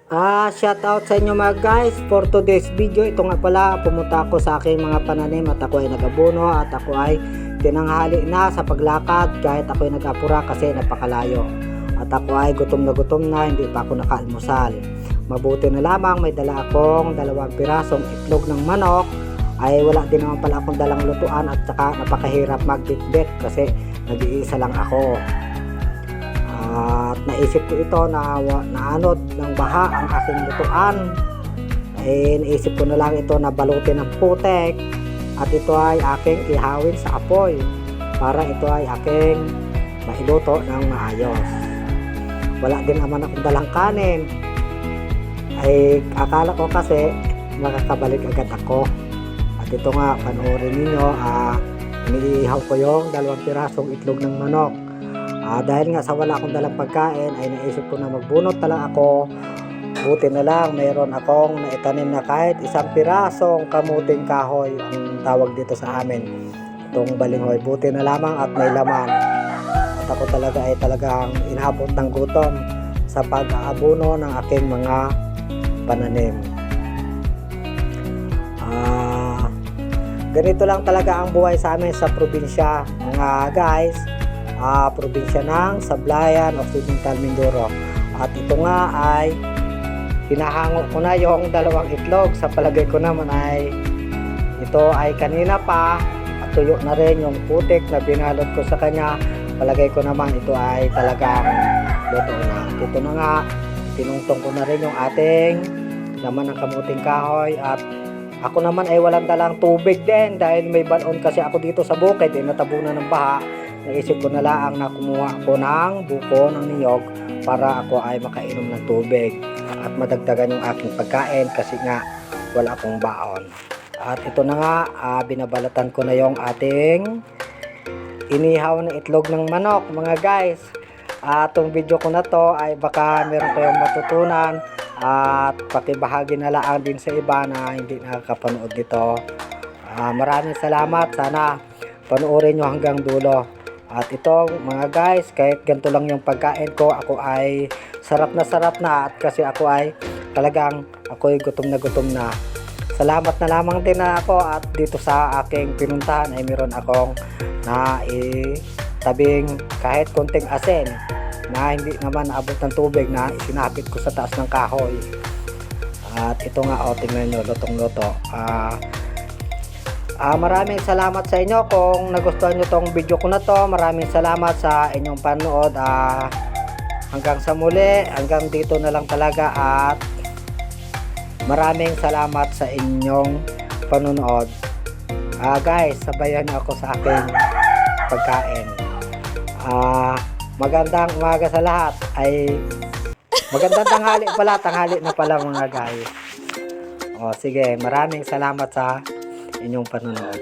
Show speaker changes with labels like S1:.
S1: Shout out sa inyo mga guys for today's video. Ito nga pala, pumunta ako sa aking mga pananim at ako ay nagabuno at ako ay tinanghali na sa paglakad kahit ako ay nagapura kasi napakalayo. At ako ay gutom na, hindi pa ako nakaalmusal. Mabuti na lamang may dala akong 2 pirasong itlog ng manok. Ay wala din naman pala akong dalang lutuan at saka napakahirap magbitbit kasi nag-iisa lang ako. At naisip ko ito na naanod ng baha ang aking lutuan. Naisip ko na lang ito na balutin ng putek at ito ay aking ihawin sa apoy para ito ay aking mailuto ng maayos. Wala din naman akong dalang kanin. Akala ko kasi makakabalik agad ako. At ito nga, panoorin ninyo, iniihaw ko yung 2 pirasong itlog ng manok. Dahil nga sa wala akong dalang pagkain ay naisip ko na magbunot na lang ako. Buti na lang mayroon akong naitanim na kahit 1 pirasong kamuting kahoy ang tawag dito sa amin, itong balinghoy. Buti na lamang at may laman. At ako talaga ay talagang inabot ng gutom sa pag-aabuno ng aking mga pananim. Ganito lang talaga ang buhay sa amin sa probinsya mga guys. Probinsya ng Sablayan, Occidental Mindoro. At ito nga ay hinahango ko na yung 2 itlog. Sa palagay ko naman ay ito ay kanina pa at tuyo na rin yung putik na binalot ko sa kanya. Palagay ko naman ito ay talagang luto na. Ito na nga, tinungtong ko na rin yung ating laman ng kamuting kahoy. At ako naman ay walang dalang tubig din dahil may balon kasi ako dito sa bukid, natabunan ng baha. Naisip ko na lang na kumuha ako ng buko ng niyog para ako ay makainom ng tubig at madagdagan yung aking pagkain kasi nga wala akong baon. At ito na nga, binabalatan ko na yung ating inihaw na itlog ng manok mga guys. Itong video ko na to ay baka meron kayong matutunan at pakibahagi na lang din sa iba na hindi nakakapanood nito. Maraming salamat, sana panoorin nyo hanggang dulo. At ito mga guys, kahit ganito lang yung pagkain ko, ako ay sarap na at kasi ako ay talagang ako'y gutom na. Salamat na lamang din na ako at dito sa aking pinuntahan ay meron akong tabing kahit konting asin na hindi naman naabot ng tubig na isinapit ko sa taas ng kahoy. At ito nga, tingnan nyo, lutong-luto. Maraming salamat sa inyo kung nagustuhan nyo tong video ko na to. Maraming salamat sa inyong panood. Hanggang sa muli, hanggang dito na lang talaga at maraming salamat sa inyong panonood. Guys, sabayan ako sa aking pagkain. Magandang umaga sa lahat. Magandang tanghali na pala mga guys. Sige, maraming salamat sa inyong panonood.